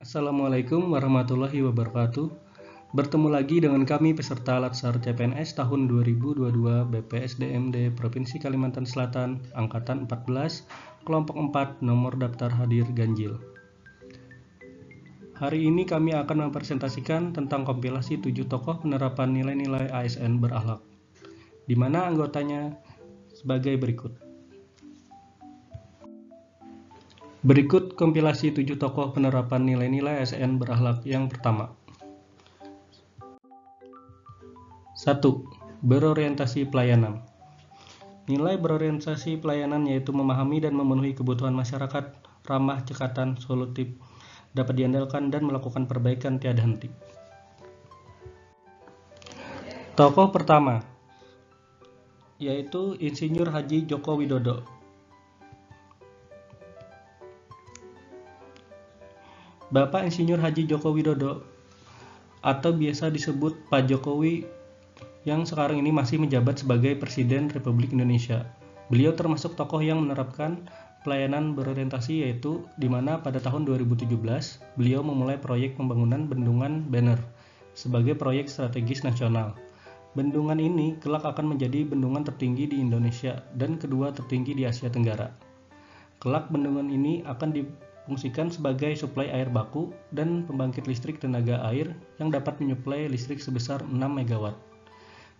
Assalamualaikum warahmatullahi wabarakatuh. Bertemu lagi dengan kami peserta Latsar CPNS tahun 2022 BPSDMD Provinsi Kalimantan Selatan Angkatan 14 Kelompok 4 nomor daftar hadir ganjil. Hari ini kami akan mempresentasikan tentang kompilasi 7 tokoh penerapan nilai-nilai ASN berakhlak, di mana anggotanya sebagai berikut. Berikut kompilasi 7 tokoh penerapan nilai-nilai ASN berakhlak yang pertama. 1. Berorientasi pelayanan. Nilai berorientasi pelayanan yaitu memahami dan memenuhi kebutuhan masyarakat, ramah, cekatan, solutif, dapat diandalkan dan melakukan perbaikan tiada henti. Tokoh pertama yaitu Insinyur Haji Joko Widodo. Bapak Insinyur Haji Joko Widodo atau biasa disebut Pak Jokowi yang sekarang ini masih menjabat sebagai Presiden Republik Indonesia. Beliau termasuk tokoh yang menerapkan pelayanan berorientasi yaitu di mana pada tahun 2017 beliau memulai proyek pembangunan Bendungan Bener sebagai proyek strategis nasional. Bendungan ini kelak akan menjadi bendungan tertinggi di Indonesia dan kedua tertinggi di Asia Tenggara. Kelak bendungan ini akan difungsikan sebagai suplai air baku dan pembangkit listrik tenaga air yang dapat menyuplai listrik sebesar 6 MW.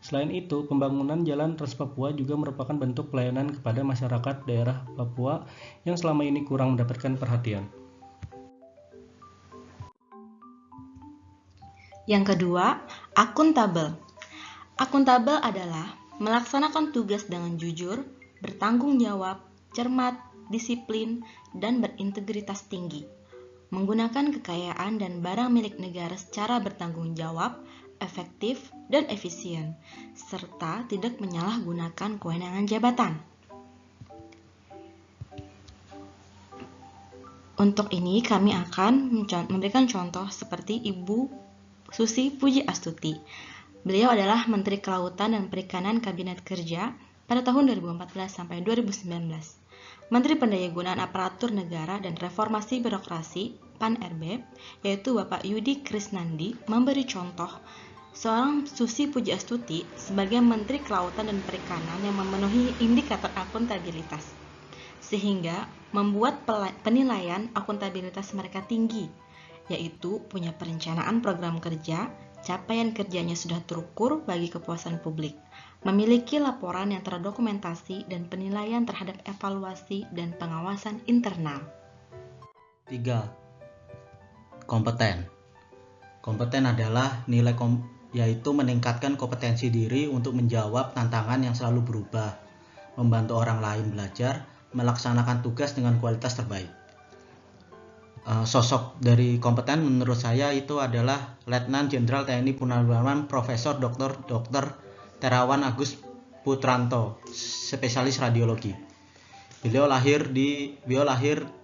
Selain itu, pembangunan Jalan Trans Papua juga merupakan bentuk pelayanan kepada masyarakat daerah Papua yang selama ini kurang mendapatkan perhatian. Yang kedua, akuntabel. Akuntabel adalah melaksanakan tugas dengan jujur, bertanggung jawab, cermat, disiplin, dan berintegritas tinggi. Menggunakan kekayaan dan barang milik negara secara bertanggung jawab, efektif, dan efisien, serta tidak menyalahgunakan kewenangan jabatan. Untuk ini kami akan memberikan contoh seperti Ibu Susi Pujiastuti. Beliau adalah Menteri Kelautan dan Perikanan Kabinet Kerja pada tahun 2014 sampai 2019. Menteri Pendayagunaan Aparatur Negara dan Reformasi Birokrasi PAN-RB, yaitu Bapak Yudi Krisnandi, memberi contoh seorang Susi Pujiastuti sebagai Menteri Kelautan dan Perikanan yang memenuhi indikator akuntabilitas, sehingga membuat penilaian akuntabilitas mereka tinggi, yaitu punya perencanaan program kerja, capaian kerjanya sudah terukur bagi kepuasan publik, memiliki laporan yang terdokumentasi dan penilaian terhadap evaluasi dan pengawasan internal. 3. Kompeten. Kompeten adalah nilai yaitu meningkatkan kompetensi diri untuk menjawab tantangan yang selalu berubah, membantu orang lain belajar, melaksanakan tugas dengan kualitas terbaik. Sosok dari kompeten menurut saya itu adalah Letnan Jenderal TNI Purnawirawan Profesor Dr. Terawan Agus Putranto, spesialis radiologi. Beliau lahir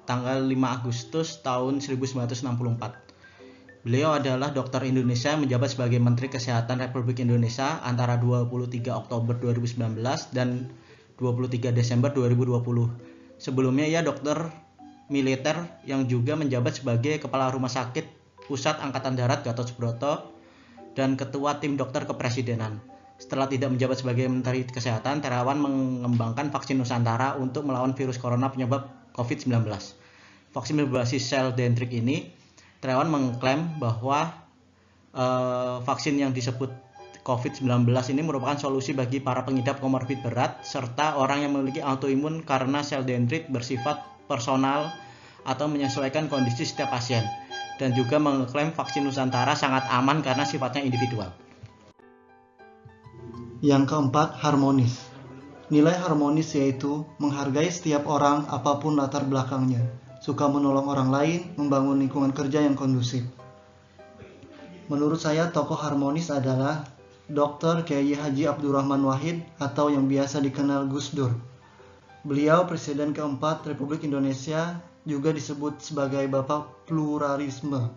tanggal 5 Agustus tahun 1964. Beliau adalah dokter Indonesia yang menjabat sebagai Menteri Kesehatan Republik Indonesia antara 23 Oktober 2019 dan 23 Desember 2020. Sebelumnya ia dokter militer yang juga menjabat sebagai Kepala Rumah Sakit Pusat Angkatan Darat Gatot Subroto dan Ketua Tim Dokter Kepresidenan. Setelah tidak menjabat sebagai Menteri Kesehatan, Terawan mengembangkan vaksin Nusantara untuk melawan virus corona penyebab COVID-19. Vaksin berbasis sel dendrit ini, Terawan mengklaim bahwa vaksin yang disebut COVID-19 ini merupakan solusi bagi para pengidap komorbid berat serta orang yang memiliki autoimun karena sel dendrit bersifat personal atau menyesuaikan kondisi setiap pasien, dan juga mengklaim vaksin Nusantara sangat aman karena sifatnya individual. Yang keempat, harmonis. Nilai harmonis yaitu menghargai setiap orang apapun latar belakangnya, suka menolong orang lain, membangun lingkungan kerja yang kondusif. Menurut saya tokoh harmonis adalah Dr. Kiai Haji Abdurrahman Wahid atau yang biasa dikenal Gus Dur. Beliau Presiden keempat Republik Indonesia, juga disebut sebagai Bapak Pluralisme.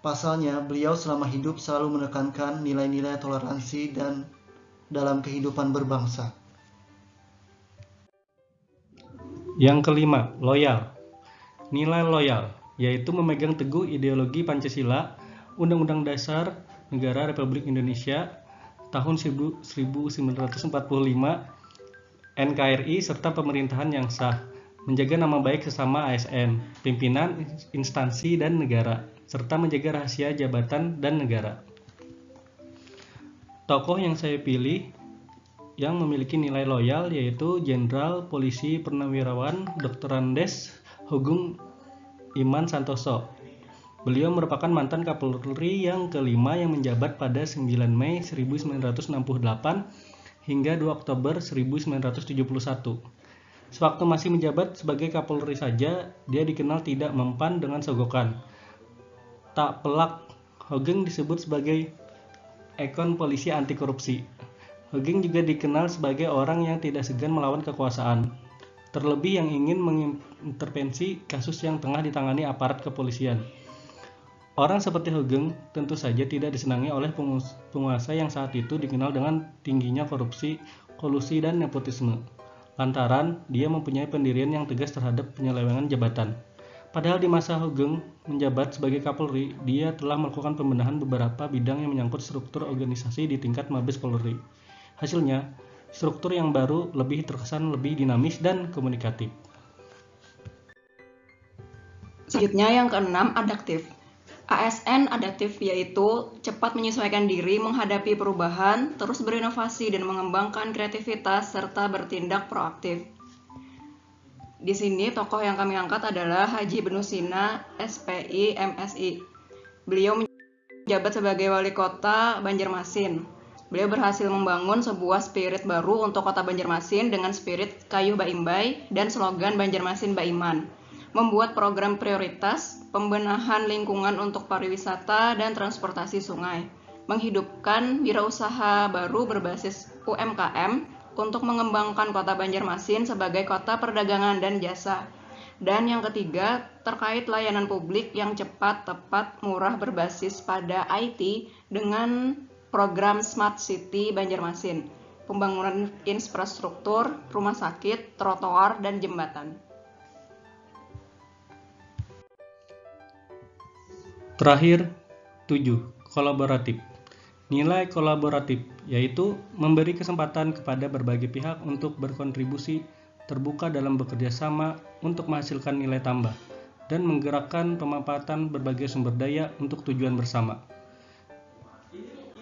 Pasalnya, beliau selama hidup selalu menekankan nilai-nilai toleransi dan dalam kehidupan berbangsa. Yang kelima, loyal. Nilai loyal yaitu memegang teguh ideologi Pancasila, Undang-Undang Dasar Negara Republik Indonesia tahun 1945, NKRI, serta pemerintahan yang sah, menjaga nama baik sesama ASN, pimpinan instansi dan negara, serta menjaga rahasia jabatan dan negara. Tokoh yang saya pilih yang memiliki nilai loyal yaitu Jenderal Polisi Purnawirawan Dr. Andes Hogung Iman Santoso. Beliau merupakan mantan Kapolri yang kelima yang menjabat pada 9 Mei 1968 hingga 2 Oktober 1971. Sewaktu masih menjabat sebagai Kapolri saja, dia dikenal tidak mempan dengan sogokan. Tak pelak, Hogung disebut sebagai ikon polisi anti korupsi. Hogung juga dikenal sebagai orang yang tidak segan melawan kekuasaan, terlebih yang ingin mengintervensi kasus yang tengah ditangani aparat kepolisian. Orang seperti Hogung tentu saja tidak disenangi oleh penguasa yang saat itu dikenal dengan tingginya korupsi, kolusi, dan nepotisme. Lantaran dia mempunyai pendirian yang tegas terhadap penyelewengan jabatan. Padahal di masa Hogung menjabat sebagai Kapolri, dia telah melakukan pembenahan beberapa bidang yang menyangkut struktur organisasi di tingkat Mabes Polri. Hasilnya, struktur yang baru lebih terkesan lebih dinamis dan komunikatif. Selanjutnya yang keenam, adaptif. ASN adaptif yaitu cepat menyesuaikan diri menghadapi perubahan, terus berinovasi dan mengembangkan kreativitas serta bertindak proaktif. Di sini tokoh yang kami angkat adalah Haji Benusina, SPI, MSI. Beliau menjabat sebagai wali kota Banjarmasin. Beliau berhasil membangun sebuah spirit baru untuk kota Banjarmasin dengan spirit Kayuh Baimbai dan slogan Banjarmasin Baiman. Membuat program prioritas, pembenahan lingkungan untuk pariwisata dan transportasi sungai, menghidupkan wirausaha baru berbasis UMKM untuk mengembangkan kota Banjarmasin sebagai kota perdagangan dan jasa. Dan yang ketiga, terkait layanan publik yang cepat, tepat, murah berbasis pada IT dengan program Smart City Banjarmasin, pembangunan infrastruktur, rumah sakit, trotoar, dan jembatan. Terakhir, 7. Kolaboratif. Nilai kolaboratif yaitu memberi kesempatan kepada berbagai pihak untuk berkontribusi, terbuka dalam bekerja sama untuk menghasilkan nilai tambah, dan menggerakkan pemanfaatan berbagai sumber daya untuk tujuan bersama.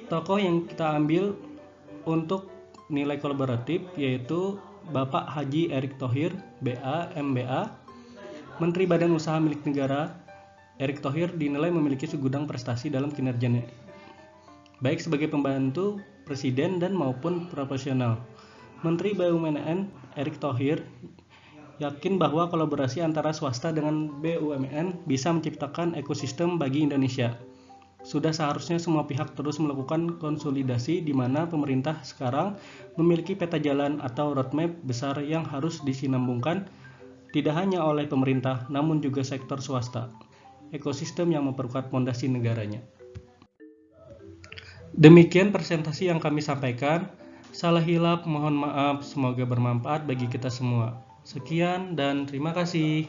Tokoh yang kita ambil untuk nilai kolaboratif yaitu Bapak Haji Erick Thohir, BA, MBA, Menteri Badan Usaha Milik Negara. Erick Thohir dinilai memiliki segudang prestasi dalam kinerjanya, baik sebagai pembantu presiden dan maupun profesional. Menteri BUMN Erick Thohir yakin bahwa kolaborasi antara swasta dengan BUMN bisa menciptakan ekosistem bagi Indonesia. Sudah seharusnya semua pihak terus melakukan konsolidasi di mana pemerintah sekarang memiliki peta jalan atau roadmap besar yang harus disinambungkan tidak hanya oleh pemerintah namun juga sektor swasta. Ekosistem yang memperkuat fondasi negaranya. Demikian presentasi yang kami sampaikan. Salah hilap mohon maaf, semoga bermanfaat bagi kita semua. Sekian dan terima kasih.